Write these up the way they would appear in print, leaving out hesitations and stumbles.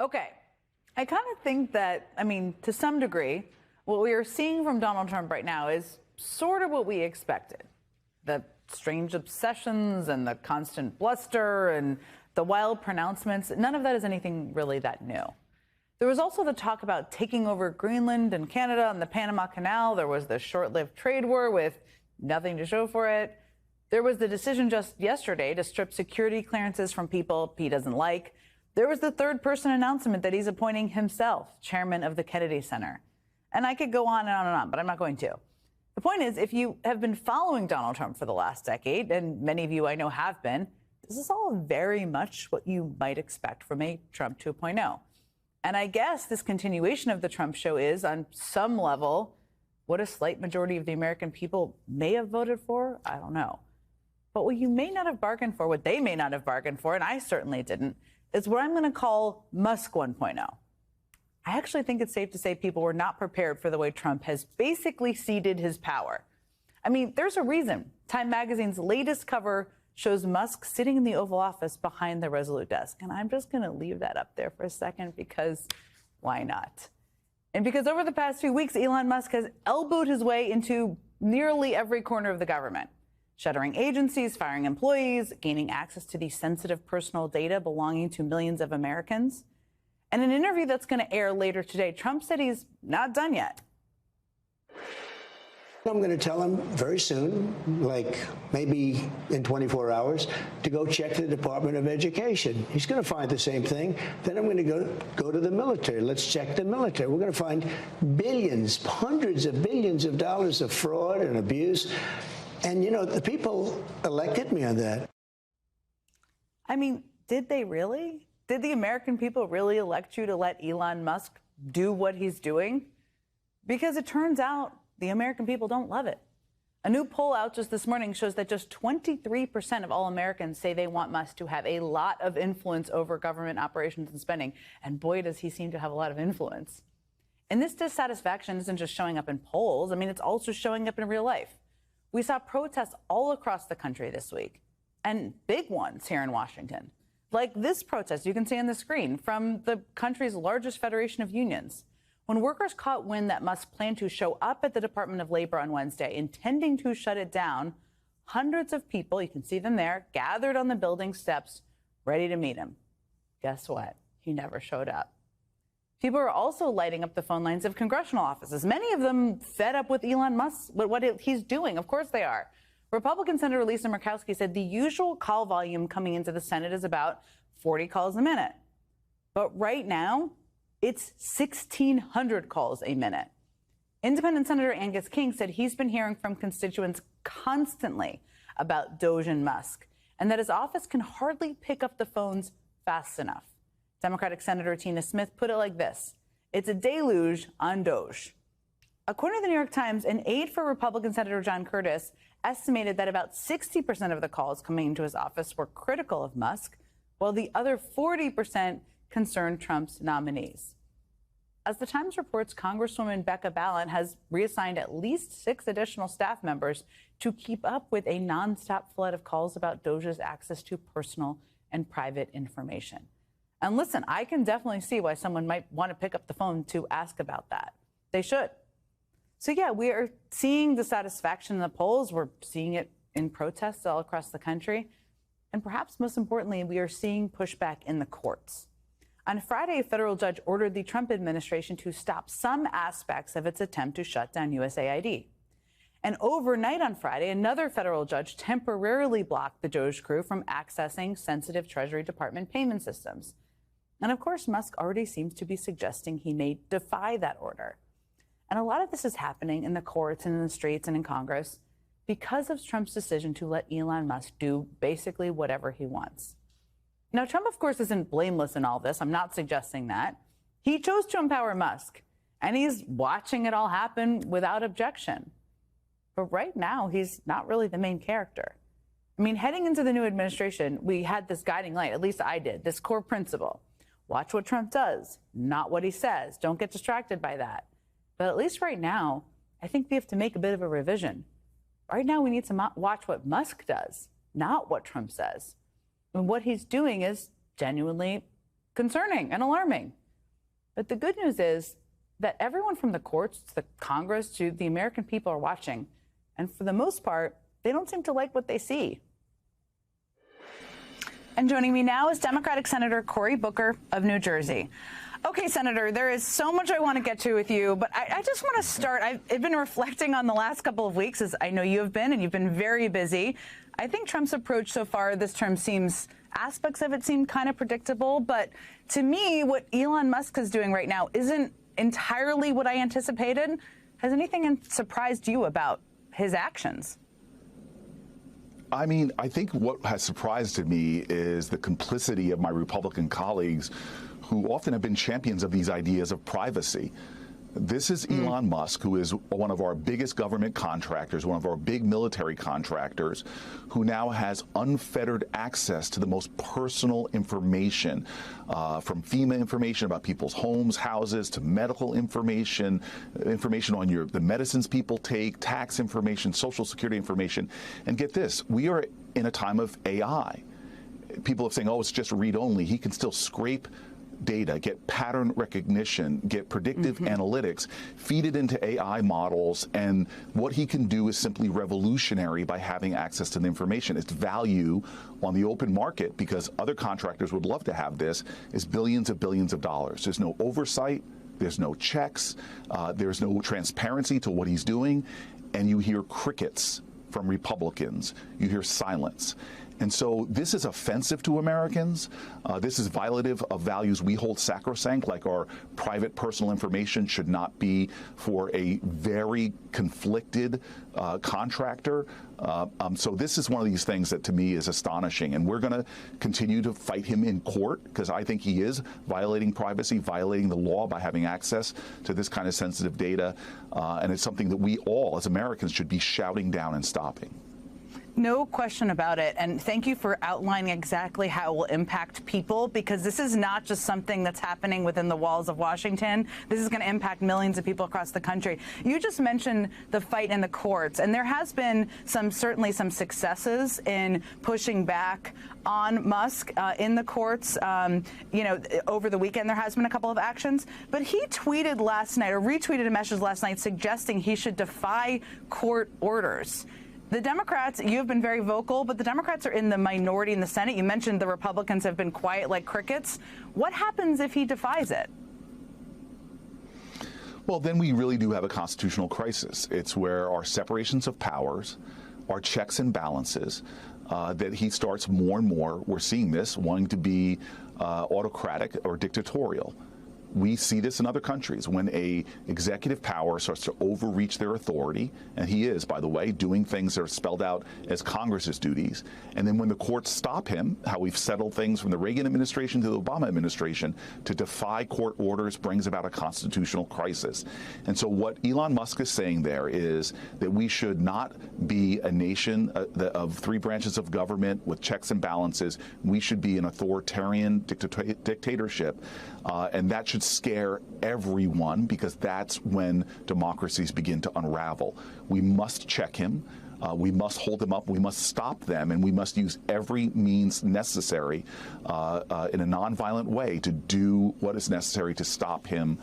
Okay. I kind of think that, to some degree, what we are seeing from Donald Trump right now is sort of what we expected. The strange obsessions and the constant bluster and the wild pronouncements, none of that is anything really that new. There was also the talk about taking over Greenland and Canada and the Panama Canal. There was the short-lived trade war with nothing to show for it. There was the decision just yesterday to strip security clearances from people he doesn't like. There was the third-person announcement that he's appointing himself chairman of the Kennedy Center. And I could go on and on and on, but I'm not going to. The point is, if you have been following Donald Trump for the last decade, and many of you I know have been, this is all very much what you might expect from a Trump 2.0. And I guess this continuation of the Trump show is, on some level, what a slight majority of the American people may have voted for. I don't know. But what you may not have bargained for, what they may not have bargained for, and I certainly didn't, is what I'm going to call Musk 1.0. I actually think it's safe to say people were not prepared for the way Trump has basically ceded his power. There's a reason Time Magazine's latest cover shows Musk sitting in the Oval Office behind the Resolute desk. And I'm just going to leave that up there for a second because why not? And because over the past few weeks, Elon Musk has elbowed his way into nearly every corner of the government, shuttering agencies, firing employees, gaining access to the sensitive personal data belonging to millions of Americans. In an interview that's going to air later today, Trump said he's not done yet. I'm going to tell him very soon, like maybe in 24 hours, to go check the Department of Education. He's going to find the same thing. Then I'm going to go to the military. Let's check the military. We're going to find billions, hundreds of billions of dollars of fraud and abuse. And, the people elected me on that. Did they really? Did the American people really elect you to let Elon Musk do what he's doing? Because it turns out the American people don't love it. A new poll out just this morning shows that just 23% of all Americans say they want Musk to have a lot of influence over government operations and spending. And boy, does he seem to have a lot of influence. And this dissatisfaction isn't just showing up in polls. It's also showing up in real life. We saw protests all across the country this week, and big ones here in Washington. Like this protest you can see on the screen from the country's largest federation of unions. When workers caught wind that Musk planned to show up at the Department of Labor on Wednesday, intending to shut it down, hundreds of people, you can see them there, gathered on the building steps, ready to meet him. Guess what? He never showed up. People are also lighting up the phone lines of congressional offices, many of them fed up with Elon Musk, what he's doing. Of course they are. Republican Senator Lisa Murkowski said the usual call volume coming into the Senate is about 40 calls a minute. But right now, it's 1,600 calls a minute. Independent Senator Angus King said he's been hearing from constituents constantly about Doge and Musk, and that his office can hardly pick up the phones fast enough. Democratic Senator Tina Smith put it like this: it's a deluge on Doge. According to the New York Times, an aide for Republican Senator John Curtis estimated that about 60% of the calls coming into his office were critical of Musk, while the other 40% concerned Trump's nominees. As the Times reports, Congresswoman Becca Balint has reassigned at least 6 additional staff members to keep up with a nonstop flood of calls about Doge's access to personal and private information. And listen, I can definitely see why someone might want to pick up the phone to ask about that. They should. So yeah, we are seeing dissatisfaction in the polls. We're seeing it in protests all across the country. And perhaps most importantly, we are seeing pushback in the courts. On Friday, a federal judge ordered the Trump administration to stop some aspects of its attempt to shut down USAID. And overnight on Friday, another federal judge temporarily blocked the Doge crew from accessing sensitive Treasury Department payment systems. And of course, Musk already seems to be suggesting he may defy that order. And a lot of this is happening in the courts and in the streets and in Congress because of Trump's decision to let Elon Musk do basically whatever he wants. Now, Trump, of course, isn't blameless in all this. I'm not suggesting that. He chose to empower Musk, and he's watching it all happen without objection. But right now, he's not really the main character. Heading into the new administration, we had this guiding light, at least I did, this core principle. Watch what Trump does, not what he says. Don't get distracted by that. But at least right now, I think we have to make a bit of a revision. Right now, we need to watch what Musk does, not what Trump says. And what he's doing is genuinely concerning and alarming. But the good news is that everyone from the courts to the Congress to the American people are watching. And for the most part, they don't seem to like what they see. And joining me now is Democratic Senator Cory Booker of New Jersey. Okay, Senator, there is so much I want to get to with you, but I just want to start. I've been reflecting on the last couple of weeks, as I know you have been, and you've been very busy. I think Trump's approach so far this term aspects of it seem kind of predictable, but to me, what Elon Musk is doing right now isn't entirely what I anticipated. Has anything surprised you about his actions? I mean, I think what has surprised me is the complicity of my Republican colleagues who often have been champions of these ideas of privacy. This is Elon Musk, who is one of our biggest government contractors, one of our big military contractors, who now has unfettered access to the most personal information, from FEMA information about people's homes, houses, to medical information, information on the medicines people take, tax information, Social Security information. And get this, we are in a time of AI. People are saying, oh, it's just read-only. He can still scrape data, get pattern recognition, get predictive analytics, feed it into AI models, and what he can do is simply revolutionary by having access to the information. Its value on the open market, because other contractors would love to have this, is billions of dollars. There's no oversight, there's no checks, there's no transparency to what he's doing, and you hear crickets from Republicans. You hear silence. And so this is offensive to Americans. This is violative of values we hold sacrosanct, like our private personal information should not be for a very conflicted contractor. So this is one of these things that to me is astonishing. And we're going to continue to fight him in court because I think he is violating privacy, violating the law by having access to this kind of sensitive data. And it's something that we all as Americans should be shouting down and stopping. No question about it. And thank you for outlining exactly how it will impact people, because this is not just something that's happening within the walls of Washington. This is going to impact millions of people across the country. You just mentioned the fight in the courts, and there has been certainly some successes in pushing back on Musk in the courts. Over the weekend, there has been a couple of actions. But he tweeted last night, or retweeted a message last night, suggesting he should defy court orders. The Democrats, you've been very vocal, but the Democrats are in the minority in the Senate. You mentioned the Republicans have been quiet like crickets. What happens if he defies it? Well, then we really do have a constitutional crisis. It's where our separations of powers, our checks and balances, that he starts more and more, we're seeing this, wanting to be autocratic or dictatorial. We see this in other countries when a executive power starts to overreach their authority, and he is, by the way, doing things that are spelled out as Congress's duties. And then when the courts stop him, how we've settled things from the Reagan administration to the Obama administration, to defy court orders brings about a constitutional crisis. And so what Elon Musk is saying there is that we should not be a nation of three branches of government with checks and balances. We should be an authoritarian dictatorship, and that should scare everyone, because that's when democracies begin to unravel. We must check him. We must hold him up. We must stop them, and we must use every means necessary in a nonviolent way to do what is necessary to stop him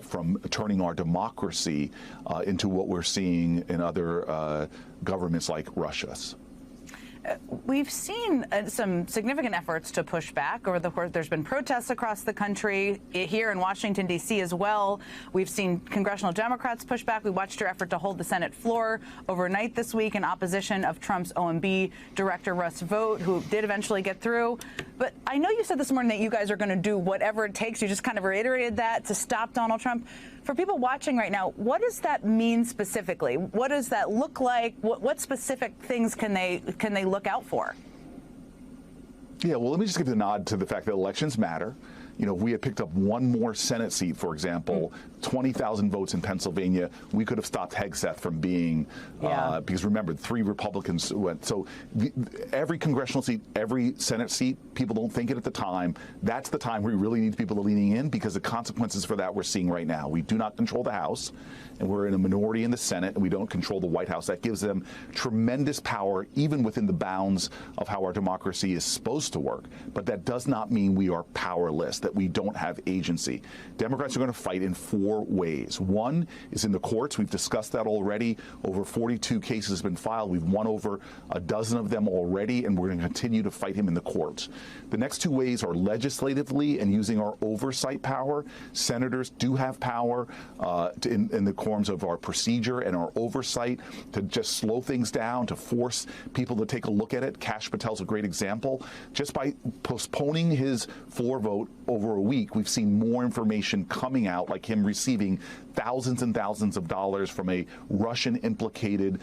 from turning our democracy into what we're seeing in other governments like Russia's. We've seen some significant efforts to push back over the course. There's been protests across the country, here in Washington, D.C. as well. We've seen congressional Democrats push back. We watched your effort to hold the Senate floor overnight this week in opposition of Trump's OMB director, Russ Vought, who did eventually get through. But I know you said this morning that you guys are going to do whatever it takes. You just kind of reiterated that to stop Donald Trump. For people watching right now, what does that mean specifically? What does that look like? What specific things can they look out for? Yeah, well, let me just give a nod to the fact that elections matter. if we had picked up one more Senate seat, for example, 20,000 votes in Pennsylvania, we could have stopped Hegseth from being, because remember, 3 Republicans went. So every congressional seat, every Senate seat, people don't think it at the time. That's the time we really need people to leaning in, because the consequences for that we're seeing right now. We do not control the House, and we're in a minority in the Senate, and we don't control the White House. That gives them tremendous power, even within the bounds of how our democracy is supposed to work. But that does not mean we are powerless, that we don't have agency. Democrats are going to fight in 4 ways. One is in the courts. We've discussed that already. Over 42 cases have been filed. We've won over a dozen of them already, and we're going to continue to fight him in the courts. The next 2 ways are legislatively and using our oversight power. Senators do have power in the forms of our procedure and our oversight to just slow things down, to force people to take a look at it. Kash Patel's a great example. Just by postponing his floor vote over a week, we've seen more information coming out, like him receiving thousands and thousands of dollars from a Russian-implicated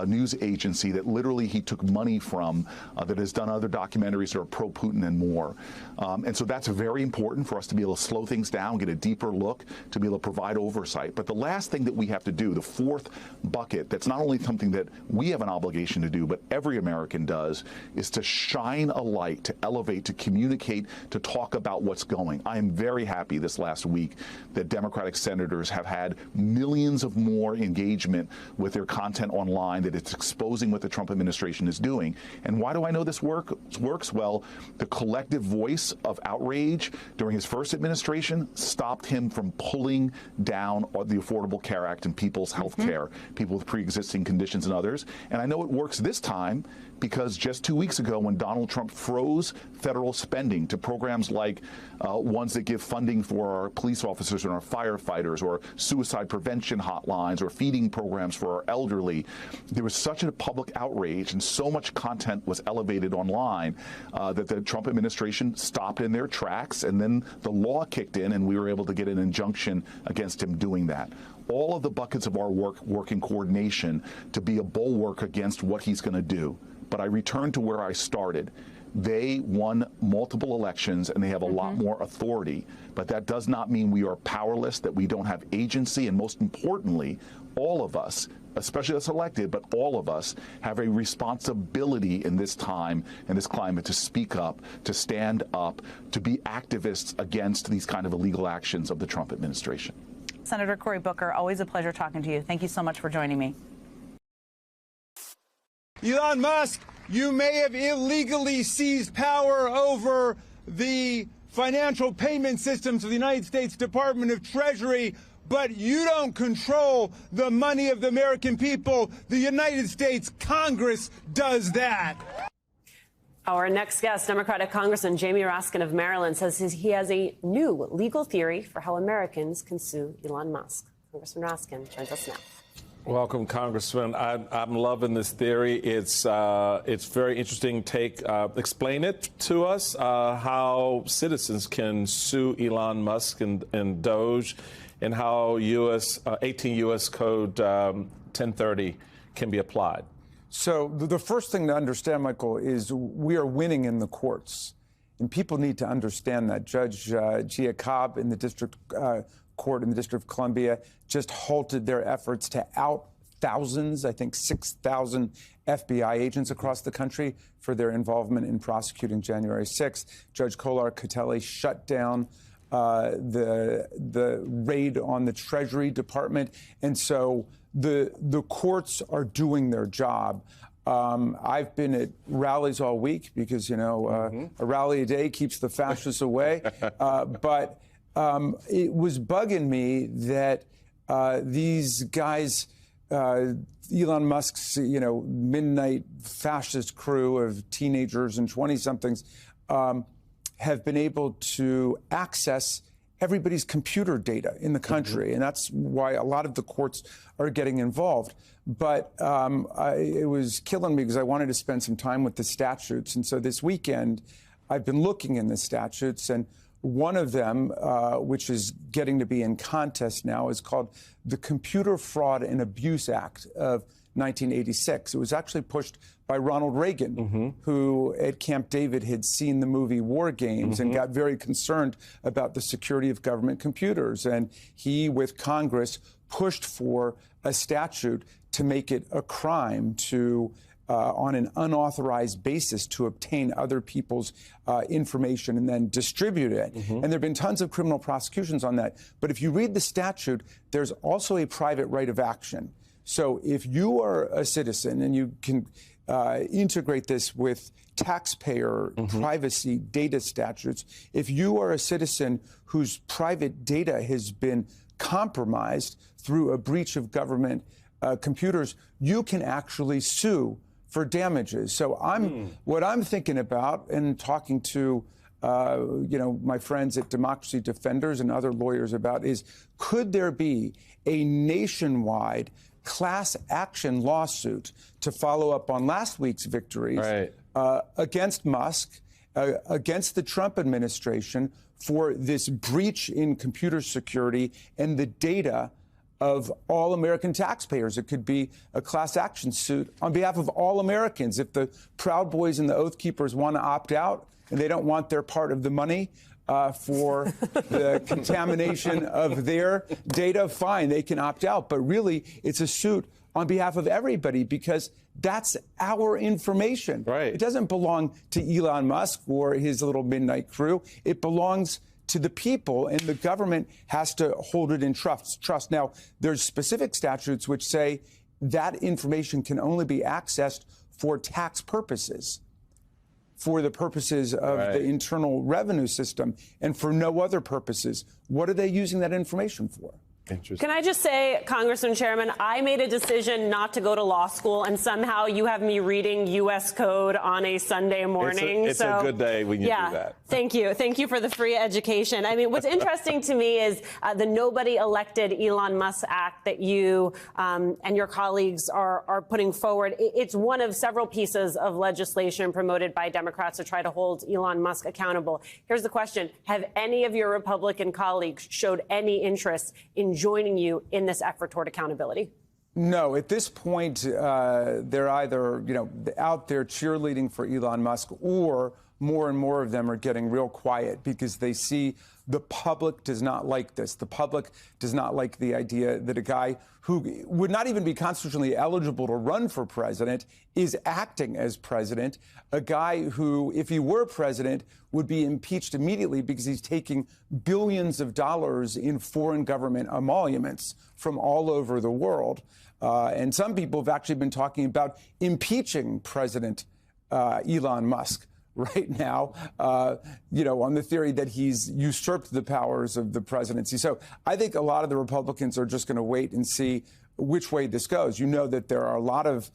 news agency that literally he took money from, that has done other documentaries that are pro-Putin and more. And so that's very important for us to be able to slow things down, get a deeper look, to be able to provide oversight. But the last thing that we have to do, the 4th bucket, that's not only something that we have an obligation to do, but every American does, is to shine a light, to elevate, to communicate, to talk about what's going. I am very happy this last week that Democratic senators have had millions of more engagement with their content online, that it's exposing what the Trump administration is doing. And why do I know this works? Well, the collective voice of outrage during his first administration stopped him from pulling down the Affordable Care Act and people's health care, people with pre-existing conditions and others. And I know it works this time because just 2 weeks ago, when Donald Trump froze federal spending to programs like ones that give funding for our police officers and our firefighters, or suicide prevention hotlines, or feeding programs for our elderly, there was such a public outrage and so much content was elevated online that the Trump administration stopped in their tracks, and then the law kicked in and we were able to get an injunction against him doing that. All of the buckets of our work in coordination to be a bulwark against what he's going to do. But I return to where I started. They won multiple elections and they have a lot more authority, but that does not mean we are powerless, that we don't have agency, and most importantly, all of us, especially us elected, but all of us have a responsibility in this time and this climate to speak up, to stand up, to be activists against these kind of illegal actions of the Trump administration. Senator Cory Booker, always a pleasure talking to you. Thank you so much for joining me. Elon Musk, you may have illegally seized power over the financial payment systems of the United States Department of Treasury, but you don't control the money of the American people. The United States Congress does that. Our next guest, Democratic Congressman Jamie Raskin of Maryland, says he has a new legal theory for how Americans can sue Elon Musk. Congressman Raskin joins us now. Welcome, Congressman. I'm loving this theory. It's very interesting take. Explain it to us, how citizens can sue Elon Musk and Doge, and how 18 U.S. Code 1030 can be applied. So the first thing to understand, Michael, is we are winning in the courts. And people need to understand that. Judge Gia Cobb in the district court in the District of Columbia just halted their efforts to out thousands, I think 6,000 FBI agents across the country for their involvement in prosecuting January 6th. Judge Kolar Catelli shut down the raid on the Treasury Department. And so the courts are doing their job. I've been at rallies all week because, you know, a rally a day keeps the fascists away. But it was bugging me that these guys, Elon Musk's, midnight fascist crew of teenagers and 20-somethings, have been able to access everybody's computer data in the country. And that's why a lot of the courts are getting involved. But it was killing me because I wanted to spend some time with the statutes. And so this weekend, I've been looking in the statutes, and one of them, which is getting to be in contest now, is called the Computer Fraud and Abuse Act of 1986. It was actually pushed by Ronald Reagan, who at Camp David had seen the movie War Games and got very concerned about the security of government computers. And he, with Congress, pushed for a statute to make it a crime to on an unauthorized basis to obtain other people's information and then distribute it. And there have been tons of criminal prosecutions on that. But if you read the statute, there's also a private right of action. So if you are a citizen, and you can integrate this with taxpayer privacy data statutes, if you are a citizen whose private data has been compromised through a breach of government computers, you can actually sue for damages. So what I'm thinking about, and talking to my friends at Democracy Defenders and other lawyers about, is could there be a nationwide class action lawsuit to follow up on last week's victories against Musk, against the Trump administration for this breach in computer security and the data of all American taxpayers? It could be a class action suit on behalf of all Americans. If the Proud Boys and the Oath Keepers want to opt out and they don't want their part of the money for the contamination of their data, fine, they can opt out. But really, it's a suit on behalf of everybody, because that's our information. Right. It doesn't belong to Elon Musk or his little midnight crew. It belongs to the people, and the government has to hold it in trust. Now, there's specific statutes which say that information can only be accessed for tax purposes, for the purposes of the Internal Revenue System, and for no other purposes. What are they using that information for? Can I just say, Congressman Chairman, I made a decision not to go to law school, and somehow you have me reading U.S. code on a Sunday morning. It's a good day when you do that. Thank you. Thank you for the free education. I mean, what's interesting to me is the Nobody Elected Elon Musk Act that you and your colleagues are putting forward. It's one of several pieces of legislation promoted by Democrats to try to hold Elon Musk accountable. Here's the question. Have any of your Republican colleagues showed any interest in joining you in this effort toward accountability? No, at this point, they're either, out there cheerleading for Elon Musk, or more and more of them are getting real quiet because they see the public does not like this. The public does not like the idea that a guy who would not even be constitutionally eligible to run for president is acting as president, a guy who, if he were president, would be impeached immediately because he's taking billions of dollars in foreign government emoluments from all over the world. And some people have actually been talking about impeaching President Elon Musk right now, on the theory that he's usurped the powers of the presidency. So I think a lot of the Republicans are just going to wait and see which way this goes. You know that there are a lot of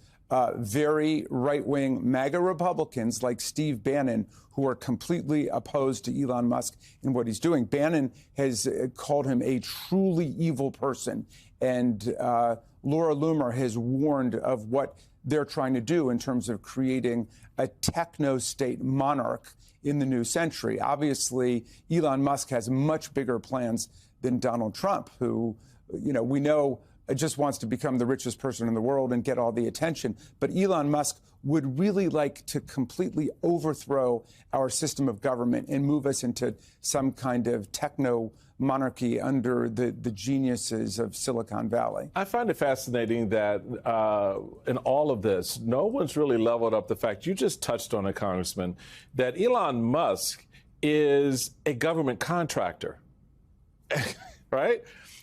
very right-wing MAGA Republicans like Steve Bannon who are completely opposed to Elon Musk and what he's doing. Bannon has called him a truly evil person, and Laura Loomer has warned of what they're trying to do in terms of creating a techno-state monarch in the new century. Obviously, Elon Musk has much bigger plans than Donald Trump, who, we know just wants to become the richest person in the world and get all the attention. But Elon Musk would really like to completely overthrow our system of government and move us into some kind of techno monarchy under the geniuses of Silicon Valley. I find it fascinating that in all of this, no one's really leveled up the fact, you just touched on it, Congressman, that Elon Musk is a government contractor, right?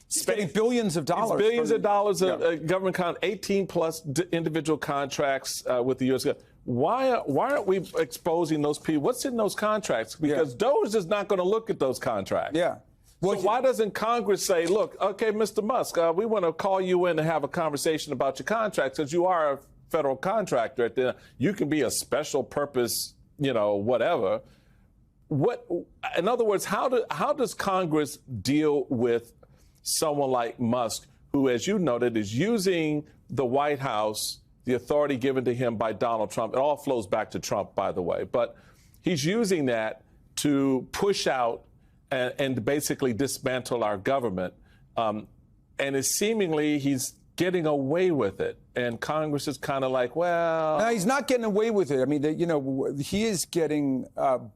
Spending billions of dollars. It's billions of dollars of government 18 plus individual contracts with the U.S. government. Why aren't we exposing those people? What's in those contracts? Because DOJ is not going to look at those contracts. Yeah. Well, so why doesn't Congress say, look, okay, Mr. Musk, we want to call you in to have a conversation about your contracts, because you are a federal contractor. You can be a special purpose, whatever. In other words, how does Congress deal with someone like Musk, who, as you noted, is using the White House, the authority given to him by Donald Trump? It all flows back to Trump, by the way. But he's using that to push out and basically dismantle our government. And it's seemingly he's getting away with it. And Congress is kind of like, well. No, he's not getting away with it. I mean, he is getting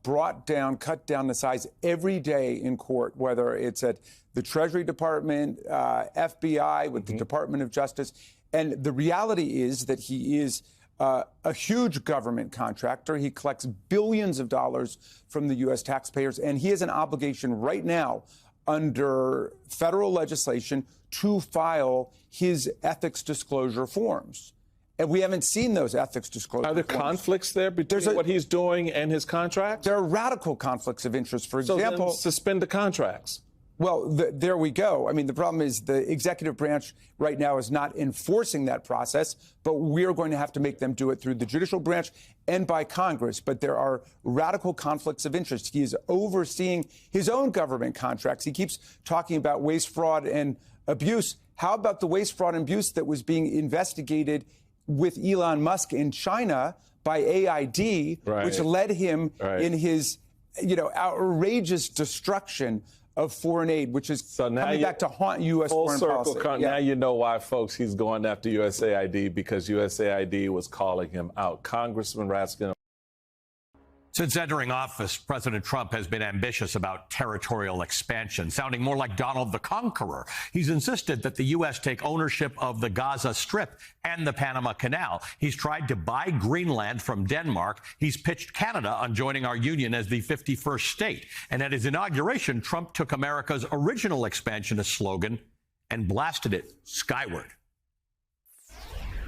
brought down, cut down the size every day in court, whether it's at the Treasury Department, FBI, with the Department of Justice. And the reality is that he is a huge government contractor. He collects billions of dollars from the U.S. taxpayers, and he has an obligation right now under federal legislation to file his ethics disclosure forms. And we haven't seen those ethics disclosure Are there forms. conflicts there between what he's doing and his contracts? There are radical conflicts of interest. For example, then suspend the contracts. Well, there we go. I mean, the problem is the executive branch right now is not enforcing that process, but we're going to have to make them do it through the judicial branch and by Congress. But there are radical conflicts of interest. He is overseeing his own government contracts. He keeps talking about waste, fraud, and abuse. How about the waste, fraud, and abuse that was being investigated with Elon Musk in China by AID, which led him in his, outrageous destruction of foreign aid, which is coming back to haunt U.S. foreign policy. Now you know why, folks, he's going after USAID, because USAID was calling him out. Congressman Raskin. Since entering office, President Trump has been ambitious about territorial expansion, sounding more like Donald the Conqueror. He's insisted that the U.S. take ownership of the Gaza Strip and the Panama Canal. He's tried to buy Greenland from Denmark. He's pitched Canada on joining our union as the 51st state. And at his inauguration, Trump took America's original expansionist slogan and blasted it skyward.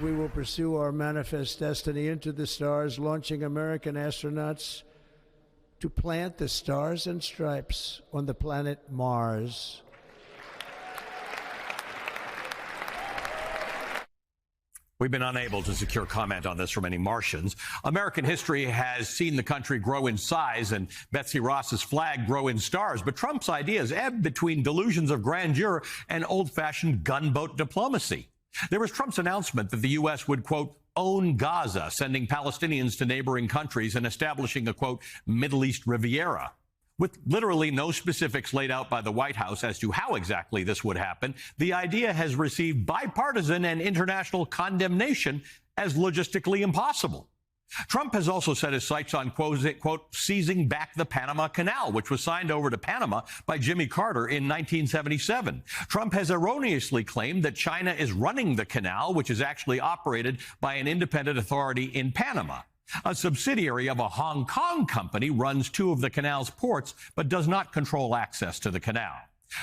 We will pursue our manifest destiny into the stars, launching American astronauts to plant the stars and stripes on the planet Mars. We've been unable to secure comment on this from any Martians. American history has seen the country grow in size and Betsy Ross's flag grow in stars, but Trump's ideas ebb between delusions of grandeur and old-fashioned gunboat diplomacy. There was Trump's announcement that the U.S. would, quote, own Gaza, sending Palestinians to neighboring countries and establishing a, quote, Middle East Riviera. With literally no specifics laid out by the White House as to how exactly this would happen, the idea has received bipartisan and international condemnation as logistically impossible. Trump has also set his sights on, quote, seizing back the Panama Canal, which was signed over to Panama by Jimmy Carter in 1977. Trump has erroneously claimed that China is running the canal, which is actually operated by an independent authority in Panama. A subsidiary of a Hong Kong company runs two of the canal's ports, but does not control access to the canal.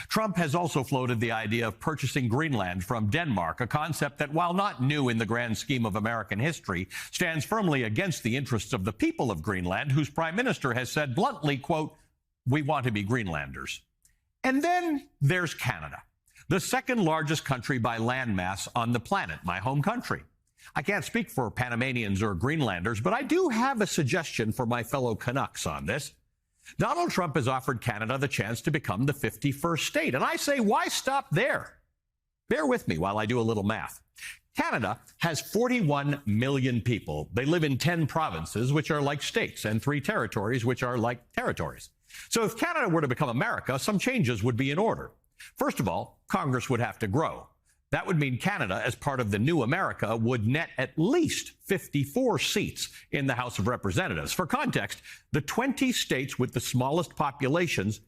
Trump has also floated the idea of purchasing Greenland from Denmark, a concept that, while not new in the grand scheme of American history, stands firmly against the interests of the people of Greenland, whose prime minister has said bluntly, quote, we want to be Greenlanders. And then there's Canada, the second largest country by landmass on the planet, my home country. I can't speak for Panamanians or Greenlanders, but I do have a suggestion for my fellow Canucks on this. Donald Trump has offered Canada the chance to become the 51st state. And I say, why stop there? Bear with me while I do a little math. Canada has 41 million people. They live in 10 provinces, which are like states, and 3 territories, which are like territories. So if Canada were to become America, some changes would be in order. First of all, Congress would have to grow. That would mean Canada, as part of the new America, would net at least 54 seats in the House of Representatives. For context, the 20 states with the smallest populations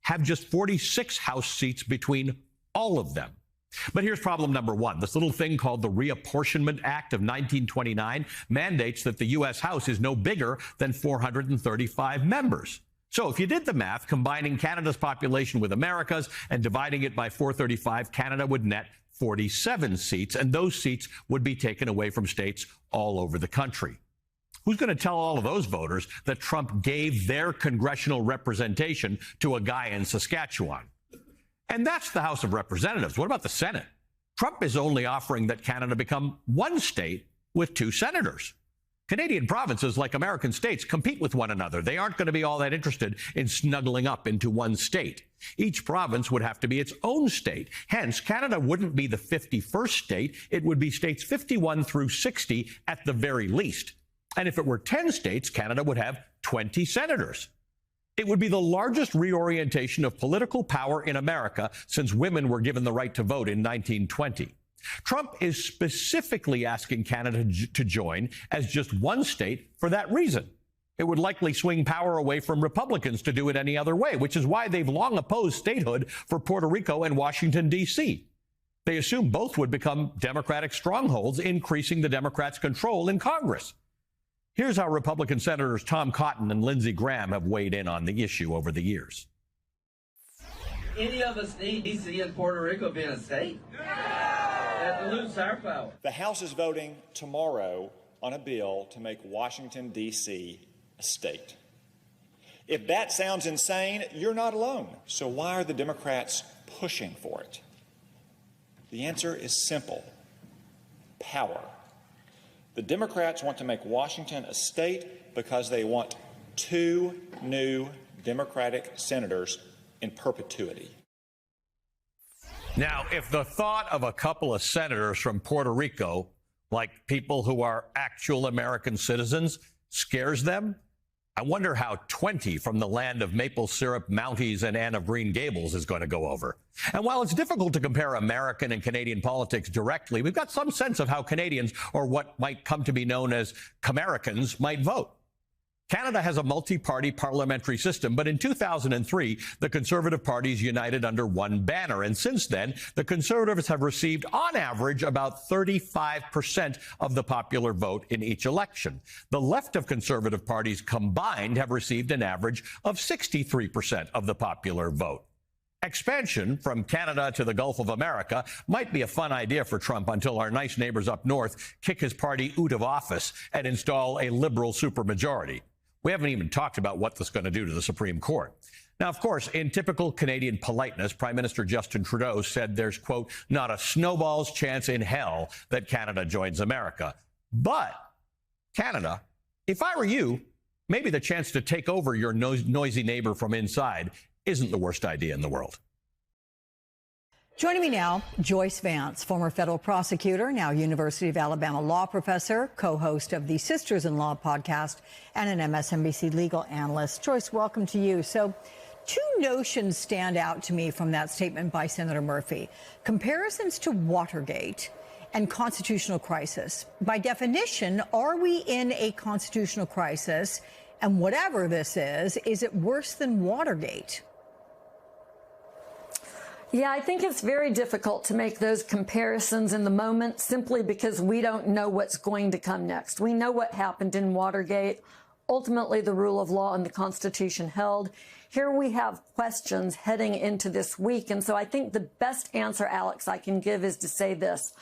have just 46 House seats between all of them. But here's problem number one. This little thing called the Reapportionment Act of 1929 mandates that the U.S. House is no bigger than 435 members. So if you did the math, combining Canada's population with America's and dividing it by 435, Canada would net 47 seats, and those seats would be taken away from states all over the country. Who's going to tell all of those voters that Trump gave their congressional representation to a guy in Saskatchewan? And that's the House of Representatives. What about the Senate? Trump is only offering that Canada become one state with 2 senators. Canadian provinces, like American states, compete with one another. They aren't going to be all that interested in snuggling up into one state. Each province would have to be its own state. Hence, Canada wouldn't be the 51st state. It would be states 51 through 60 at the very least. And if it were 10 states, Canada would have 20 senators. It would be the largest reorientation of political power in America since women were given the right to vote in 1920. Trump is specifically asking Canada to join as just one state for that reason. It would likely swing power away from Republicans to do it any other way, which is why they've long opposed statehood for Puerto Rico and Washington, D.C. They assume both would become Democratic strongholds, increasing the Democrats' control in Congress. Here's how Republican Senators Tom Cotton and Lindsey Graham have weighed in on the issue over the years. Any of us need D.C. and Puerto Rico being a state? That dilutes our power. The House is voting tomorrow on a bill to make Washington, D.C. a state. If that sounds insane, you're not alone. So why are the Democrats pushing for it? The answer is simple: power. The Democrats want to make Washington a state because they want 2 new Democratic senators in perpetuity. Now, if the thought of a couple of senators from Puerto Rico, like people who are actual American citizens, scares them, I wonder how 20 from the land of maple syrup, Mounties, and Anne of Green Gables is going to go over. And while it's difficult to compare American and Canadian politics directly, we've got some sense of how Canadians, or what might come to be known as Camericans, might vote. Canada has a multi-party parliamentary system, but in 2003, the Conservative parties united under one banner. And since then, the Conservatives have received, on average, about 35% of the popular vote in each election. The left of Conservative parties combined have received an average of 63% of the popular vote. Expansion from Canada to the Gulf of America might be a fun idea for Trump until our nice neighbors up north kick his party out of office and install a liberal supermajority. We haven't even talked about what this is going to do to the Supreme Court. Now, of course, in typical Canadian politeness, Prime Minister Justin Trudeau said there's, quote, not a snowball's chance in hell that Canada joins America. But Canada, if I were you, maybe the chance to take over your noisy neighbor from inside isn't the worst idea in the world. Joining me now, Joyce Vance, former federal prosecutor, now University of Alabama law professor, co-host of the Sisters-in-Law podcast, and an MSNBC legal analyst. Joyce, welcome to you. So 2 notions stand out to me from that statement by Senator Murphy. Comparisons to Watergate and constitutional crisis. By definition, are we in a constitutional crisis? And whatever this is it worse than Watergate? Yeah, I think it's very difficult to make those comparisons in the moment simply because we don't know what's going to come next. We know what happened in Watergate. Ultimately, the rule of law and the Constitution held. Here we have questions heading into this week. And so I think the best answer, Alex, I can give is to say this.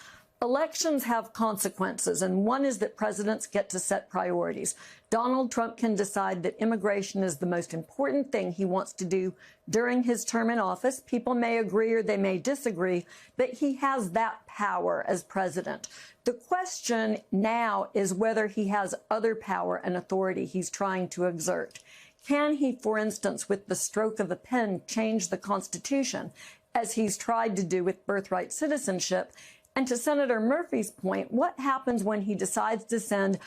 Elections have consequences, and one is that presidents get to set priorities. Donald Trump can decide that immigration is the most important thing he wants to do during his term in office. People may agree or they may disagree, but he has that power as president. The question now is whether he has other power and authority he's trying to exert. Can he, for instance, with the stroke of a pen, change the Constitution, as he's tried to do with birthright citizenship? And to Senator Murphy's point, what happens when he decides to send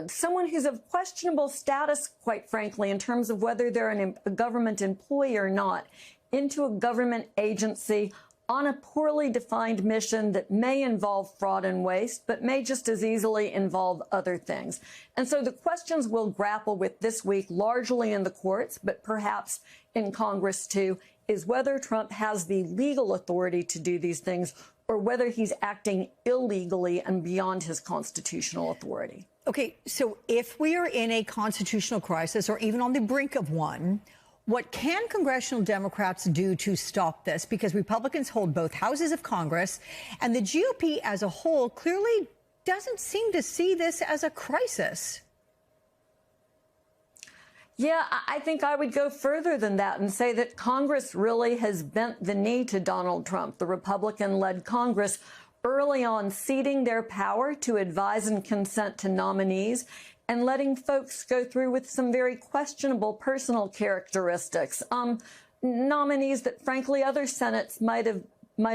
someone who's of questionable status, quite frankly, in terms of whether they're a government employee or not, into a government agency on a poorly defined mission that may involve fraud and waste, but may just as easily involve other things? And so the questions we'll grapple with this week, largely in the courts, but perhaps in Congress too, is whether Trump has the legal authority to do these things, or whether he's acting illegally and beyond his constitutional authority. Okay, so if we are in a constitutional crisis or even on the brink of one, what can congressional Democrats do to stop this? Because Republicans hold both houses of Congress, and the GOP as a whole clearly doesn't seem to see this as a crisis. Yeah, I think I would go further than that and say that Congress really has bent the knee to Donald Trump, the Republican-led Congress, early on ceding their power to advise and consent to nominees and letting folks go through with some very questionable personal characteristics, nominees that, frankly, other Senates might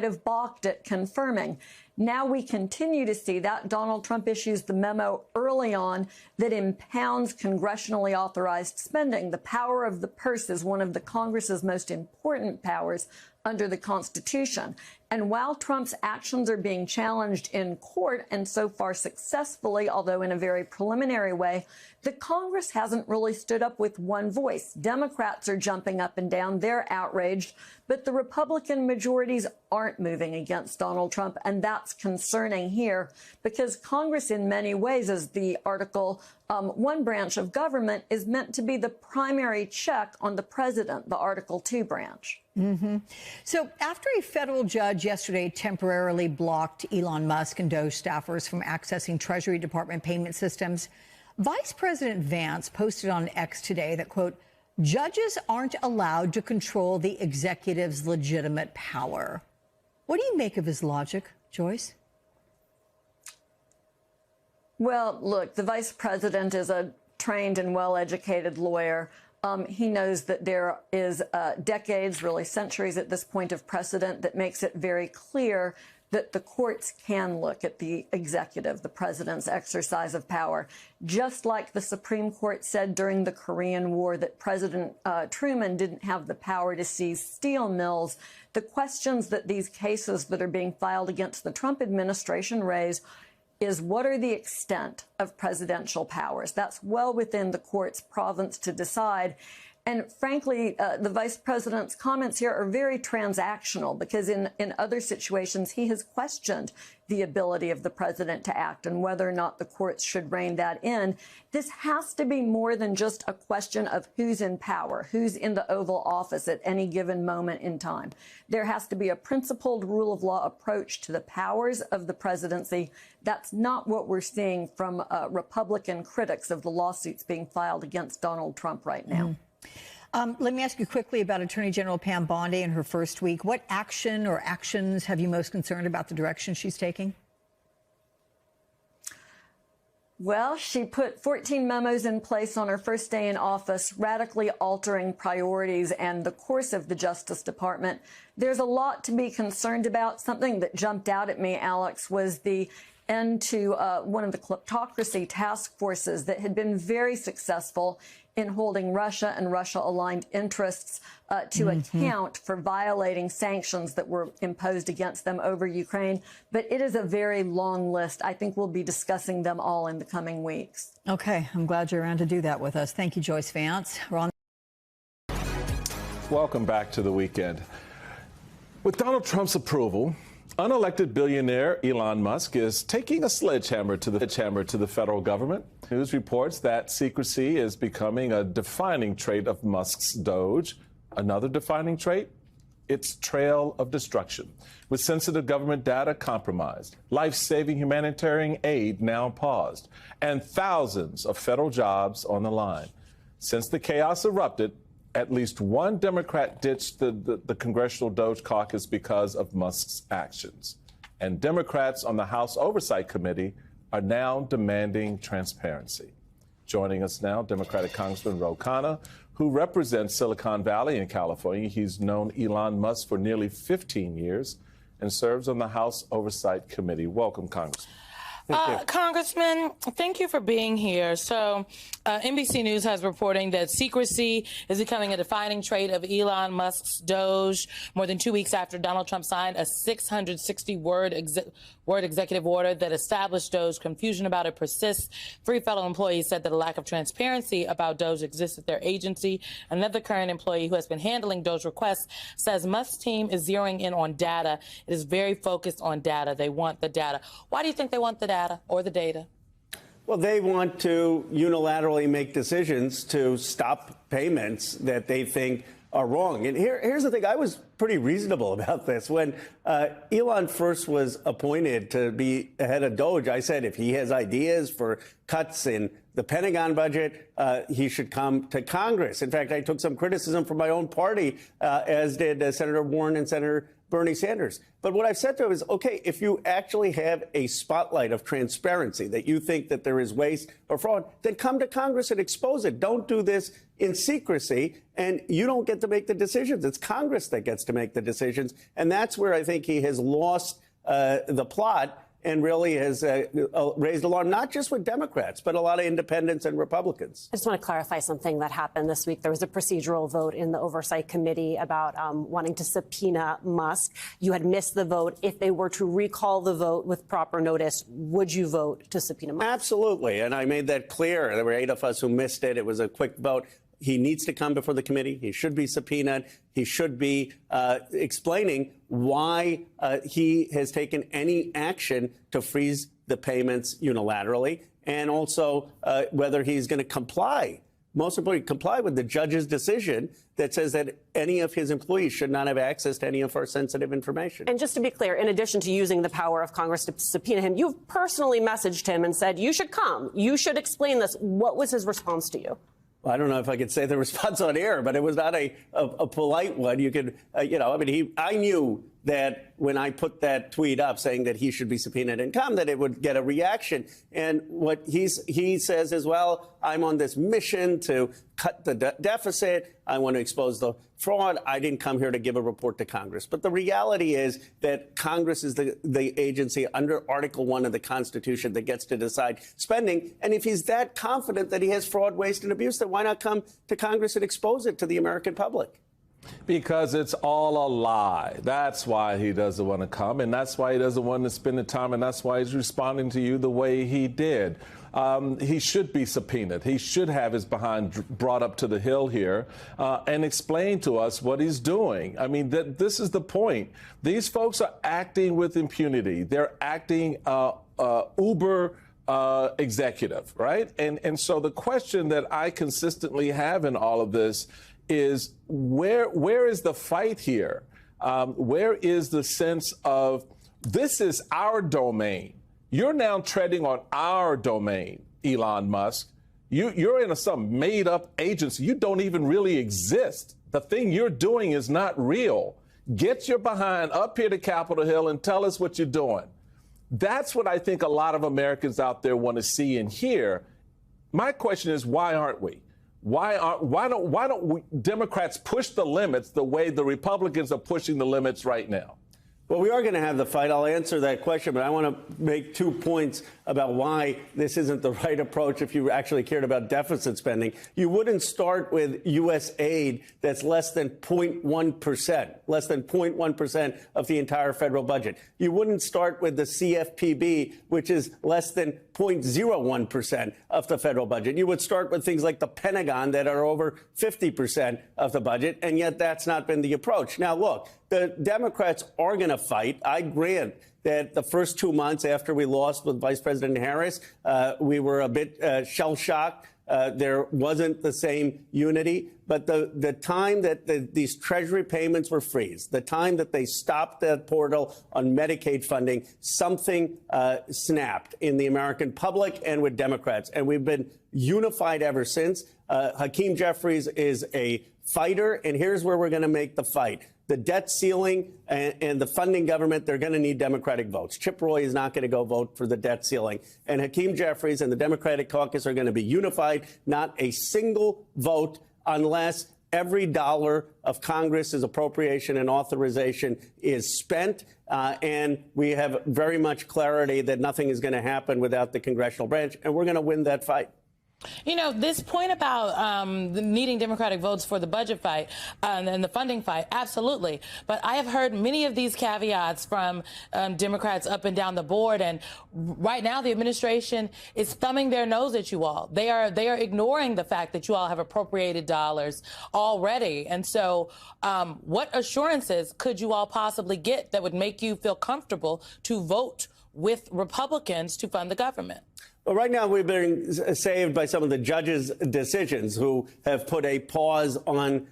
have balked at confirming. Now we continue to see that. Donald Trump issues the memo early on that impounds congressionally authorized spending. The power of the purse is one of the Congress's most important powers under the Constitution. And while Trump's actions are being challenged in court, and so far successfully, although in a very preliminary way, the Congress hasn't really stood up with one voice. Democrats are jumping up and down. They're outraged. But the Republican majorities aren't moving against Donald Trump. And that's concerning here because Congress, in many ways, as the Article 1 branch of government, is meant to be the primary check on the president, the Article 2 branch. Mm-hmm. So after a federal judge yesterday temporarily blocked Elon Musk and Doge staffers from accessing Treasury Department payment systems, Vice President Vance posted on X today that, quote, judges aren't allowed to control the executive's legitimate power. What do you make of his logic, Joyce? Well, look, the vice president is a trained and well-educated lawyer. He knows that there is decades, really centuries at this point, of precedent that makes it very clear that the courts can look at the executive, the president's exercise of power. Just like the Supreme Court said during the Korean War that President Truman didn't have the power to seize steel mills, the questions that these cases that are being filed against the Trump administration raise is what are the extent of presidential powers? That's well within the court's province to decide. And frankly, the vice president's comments here are very transactional because in other situations, he has questioned the ability of the president to act and whether or not the courts should rein that in. This has to be more than just a question of who's in power, who's in the Oval Office at any given moment in time. There has to be a principled rule of law approach to the powers of the presidency. That's not what we're seeing from Republican critics of the lawsuits being filed against Donald Trump right now. Let me ask you quickly about Attorney General Pam Bondi in her first week. What action or actions have you most concerned about the direction she's taking? Well, she put 14 memos in place on her first day in office, radically altering priorities and the course of the Justice Department. There's a lot to be concerned about. Something that jumped out at me, Alex, was the end to one of the kleptocracy task forces that had been very successful in holding Russia and Russia-aligned interests to account for violating sanctions that were imposed against them over Ukraine. But it is a very long list. I think we'll be discussing them all in the coming weeks. Okay, I'm glad you're around to do that with us. Thank you, Joyce Vance. Welcome back to the weekend. With Donald Trump's approval, unelected billionaire Elon Musk is taking a sledgehammer to the federal government. News reports that secrecy is becoming a defining trait of Musk's Doge. Another defining trait? Its trail of destruction. With sensitive government data compromised, life-saving humanitarian aid now paused, and thousands of federal jobs on the line. Since the chaos erupted, at least one Democrat ditched the Congressional Doge Caucus because of Musk's actions. And Democrats on the House Oversight Committee are now demanding transparency. Joining us now, Democratic Congressman Ro Khanna, who represents Silicon Valley in California. He's known Elon Musk for nearly 15 years and serves on the House Oversight Committee. Welcome, Congressman. Congressman, thank you for being here. So NBC News has reporting that secrecy is becoming a defining trait of Elon Musk's Doge more than 2 weeks after Donald Trump signed a 660-word executive order that established Doge. Confusion about it persists. 3 fellow employees said that a lack of transparency about Doge exists at their agency. Another current employee who has been handling Doge requests says Musk's team is zeroing in on data. It is very focused on data. They want the data. Why do you think they want the data or the data? Well, they want to unilaterally make decisions to stop payments that they think are wrong. And here's the thing. I was pretty reasonable about this. When Elon first was appointed to be head of Doge, I said if he has ideas for cuts in the Pentagon budget, he should come to Congress. In fact, I took some criticism from my own party, as did Senator Warren and Senator Bernie Sanders. But what I've said to him is, OK, if you actually have a spotlight of transparency, that you think that there is waste or fraud, then come to Congress and expose it. Don't do this in secrecy, and you don't get to make the decisions. It's Congress that gets to make the decisions. And that's where I think he has lost the plot, and really has raised alarm, not just with Democrats, but a lot of independents and Republicans. I just want to clarify something that happened this week. There was a procedural vote in the Oversight Committee about wanting to subpoena Musk. You had missed the vote. If they were to recall the vote with proper notice, would you vote to subpoena Musk? Absolutely. And I made that clear. There were 8 of us who missed it. It was a quick vote. He needs to come before the committee. He should be subpoenaed. He should be explaining why he has taken any action to freeze the payments unilaterally, and also whether he's going to comply, most importantly, comply with the judge's decision that says that any of his employees should not have access to any of our sensitive information. And just to be clear, in addition to using the power of Congress to subpoena him, you've personally messaged him and said, you should come. You should explain this. What was his response to you? Well, I don't know if I could say the response on air, but it was not a polite one. You could, I mean, I knew that when I put that tweet up saying that he should be subpoenaed and come, that it would get a reaction. And what he says is, well, I'm on this mission to cut the deficit. I want to expose the fraud. I didn't come here to give a report to Congress. But the reality is that Congress is the agency under Article 1 of the Constitution that gets to decide spending. And if he's that confident that he has fraud, waste, and abuse, then why not come to Congress and expose it to the American public? Because it's all a lie. That's why he doesn't want to come, and that's why he doesn't want to spend the time, and that's why he's responding to you the way he did. He should be subpoenaed. He should have his behind brought up to the hill here and explain to us what he's doing. I mean, this is the point. These folks are acting with impunity. They're acting uber executive, right? And so the question that I consistently have in all of this is where is the fight here? Where is the sense of this is our domain? You're now treading on our domain, Elon Musk. You're in some made up agency. You don't even really exist. The thing you're doing is not real. Get your behind up here to Capitol Hill and tell us what you're doing. That's what I think a lot of Americans out there want to see and hear. My question is, why aren't we? Why don't Democrats push the limits the way the Republicans are pushing the limits right now? Well, we are going to have the fight. I'll answer that question, but I want to make 2 points about why this isn't the right approach if you actually cared about deficit spending. You wouldn't start with U.S. aid that's less than 0.1% of the entire federal budget. You wouldn't start with the CFPB, which is less than 0.01% of the federal budget. You would start with things like the Pentagon that are over 50% of the budget, and yet that's not been the approach. Now, look, the Democrats are going to fight. I grant that the first 2 months after we lost with Vice President Harris, we were a bit shell-shocked. There wasn't the same unity. But the time that these Treasury payments were freezed, the time that they stopped that portal on Medicaid funding, something snapped in the American public and with Democrats. And we've been unified ever since. Hakeem Jeffries is a fighter, and here's where we're going to make the fight. The debt ceiling and the funding government, they're going to need Democratic votes. Chip Roy is not going to go vote for the debt ceiling. And Hakeem Jeffries and the Democratic caucus are going to be unified, not a single vote unless every dollar of Congress's appropriation and authorization is spent. And we have very much clarity that nothing is going to happen without the congressional branch. And we're going to win that fight. You know, this point about needing Democratic votes for the budget fight and the funding fight, absolutely. But I have heard many of these caveats from Democrats up and down the board. And right now, the administration is thumbing their nose at you all. They are ignoring the fact that you all have appropriated dollars already. And so what assurances could you all possibly get that would make you feel comfortable to vote with Republicans to fund the government? Well, right now, we've been saved by some of the judges' decisions who have put a pause on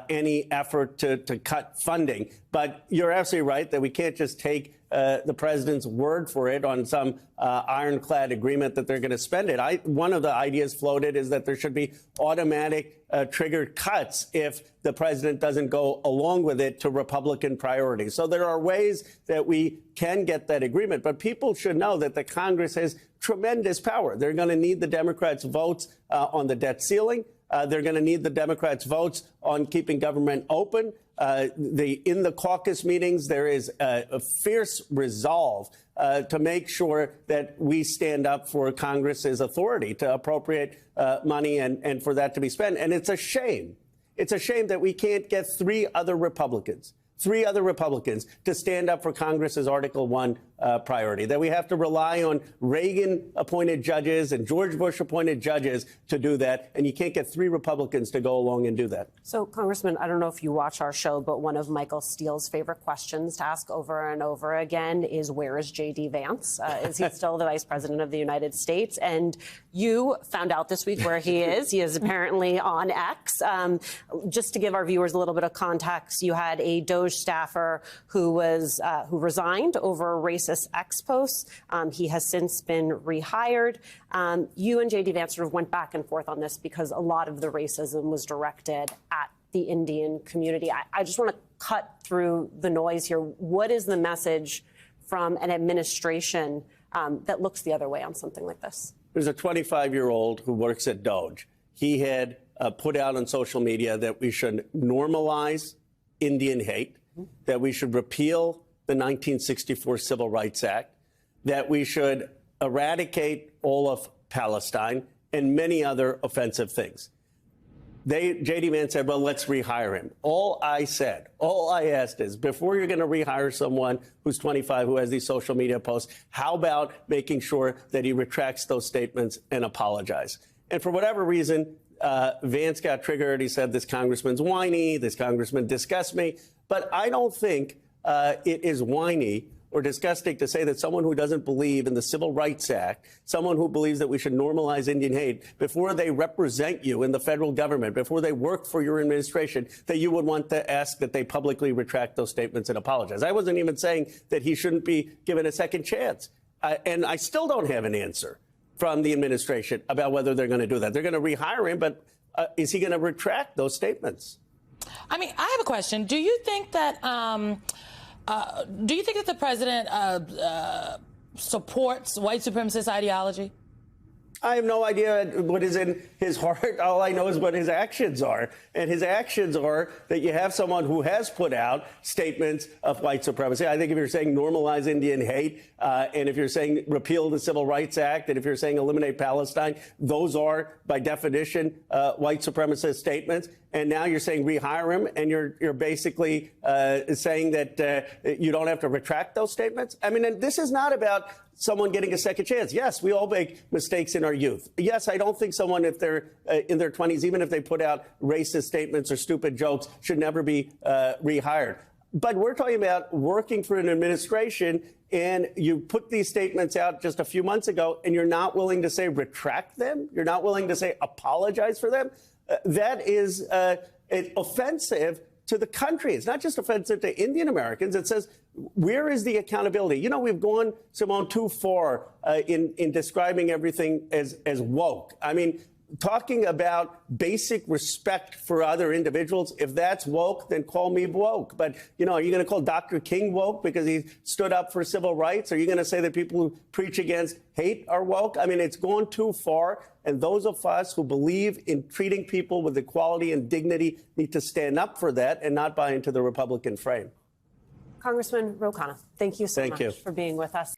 any effort to cut funding. But you're absolutely right that we can't just take the president's word for it on some ironclad agreement that they're going to spend it. One of the ideas floated is that there should be automatic triggered cuts if the president doesn't go along with it to Republican priorities. So there are ways that we can get that agreement. But people should know that the Congress has tremendous power. They're going to need the Democrats' votes on the debt ceiling. They're going to need the Democrats' votes on keeping government open. In the caucus meetings, there is a fierce resolve to make sure that we stand up for Congress's authority to appropriate money and for that to be spent. And it's a shame. It's a shame that we can't get three other Republicans to stand up for Congress's Article 1 priority, that we have to rely on Reagan-appointed judges and George Bush-appointed judges to do that, and you can't get three Republicans to go along and do that. So, Congressman, I don't know if you watch our show, but one of Michael Steele's favorite questions to ask over and over again is, where is J.D. Vance? Is he still the Vice President of the United States? And you found out this week where he is. He is apparently on X. Just to give our viewers a little bit of context, you had a DOJ staffer who resigned over racist X posts. He has since been rehired. You and J.D. Vance sort of went back and forth on this because a lot of the racism was directed at the Indian community. I just want to cut through the noise here. What is the message from an administration that looks the other way on something like this? There's a 25-year-old who works at DOJ. He had put out on social media that we should normalize Indian hate, that we should repeal the 1964 Civil Rights Act, that we should eradicate all of Palestine, and many other offensive things. J.D. Vance said, well, let's rehire him. All I asked is, before you're going to rehire someone who's 25 who has these social media posts, how about making sure that he retracts those statements and apologize? And for whatever reason, Vance got triggered. He said, this congressman's whiny, this congressman disgusts me. But I don't think it is whiny or disgusting to say that someone who doesn't believe in the Civil Rights Act, someone who believes that we should normalize Indian hate, before they represent you in the federal government, before they work for your administration, that you would want to ask that they publicly retract those statements and apologize. I wasn't even saying that he shouldn't be given a second chance. And I still don't have an answer from the administration about whether they're going to do that. They're going to rehire him, but is he going to retract those statements? I mean, I have a question. Do you think that the president supports white supremacist ideology? I have no idea what is in his heart. All I know is what his actions are. And his actions are that you have someone who has put out statements of white supremacy. I think if you're saying normalize Indian hate, and if you're saying repeal the Civil Rights Act, and if you're saying eliminate Palestine, those are, by definition, white supremacist statements. And now you're saying rehire him, and you're basically saying that you don't have to retract those statements. I mean, and this is not about someone getting a second chance. Yes, we all make mistakes in our youth. Yes, I don't think someone, if they're in their 20s, even if they put out racist statements or stupid jokes, should never be rehired. But we're talking about working for an administration, and you put these statements out just a few months ago, and you're not willing to say retract them. You're not willing to say apologize for them. That is offensive to the country. It's not just offensive to Indian Americans. It says, where is the accountability? You know, we've gone, Simone, too far in describing everything as woke. I mean, talking about basic respect for other individuals, if that's woke, then call me woke. But, you know, are you going to call Dr. King woke because he stood up for civil rights? Are you going to say that people who preach against hate are woke? I mean, it's gone too far. And those of us who believe in treating people with equality and dignity need to stand up for that and not buy into the Republican frame. Congressman Ro Khanna, thank you so much for being with us.